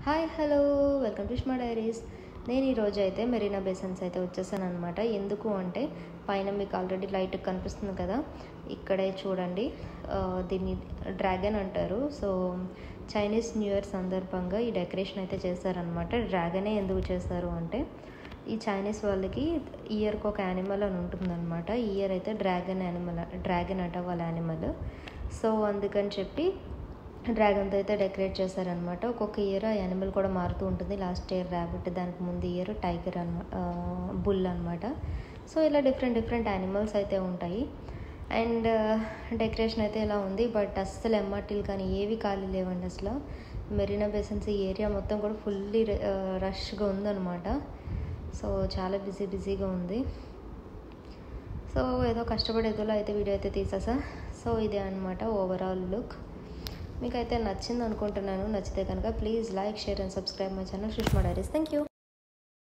Hi hello welcome to Sushma diaries. నేను ఈరోజు అయితే మెరీనా బే సన్స్ అయితే వచ్చేసాను అనమాట. ఎందుకు అంటే పైన మీకు ఆల్రెడీ లైట్ కనిపిస్తుంది కదా, ఇక్కడే చూడండి. దీన్ని డ్రాగన్ అంటారు. సో చైనీస్ న్యూ ఇయర్ సందర్భంగా ఈ డెకరేషన్ అయితే చేశారనమాట. డ్రాగనే ఎందుకు చేస్తారు అంటే, ఈ చైనీస్ వాళ్ళకి ఇయర్కి ఒక యానిమల్ అని ఉంటుందన్నమాట. ఈ ఇయర్ అయితే డ్రాగన్ అట వాళ్ళ యానిమల్. సో అందుకని చెప్పి డ్రాగన్తో అయితే డెకరేట్ చేశారనమాట. ఒక్కొక్క ఇయర్ ఆ యానిమల్ కూడా మారుతూ ఉంటుంది. లాస్ట్ ఇయర్ ర్యాబిట్, దానికి ముందు ఇయర్ టైగర్ బుల్ అనమాట. సో ఇలా డిఫరెంట్ యానిమల్స్ అయితే ఉంటాయి. అండ్ డెకరేషన్ అయితే ఇలా ఉంది. బట్ అస్సలు ఎంఆర్టీలు కానీ ఏవి ఖాళీ లేవండి. అసలు మెరీనా బే సన్స్ ఈ ఏరియా మొత్తం కూడా ఫుల్లీ రష్గా ఉందన్నమాట. సో చాలా బిజీగా ఉంది. సో ఏదో కష్టపడేదో అయితే వీడియో అయితే తీసేసా. సో ఇదే అనమాట ఓవరాల్ లుక్. మీకైతే నచ్చింది అనుకుంటున్నాను. నచ్చితే కనుక please like, share and subscribe my channel Sushma diaries. Thank you.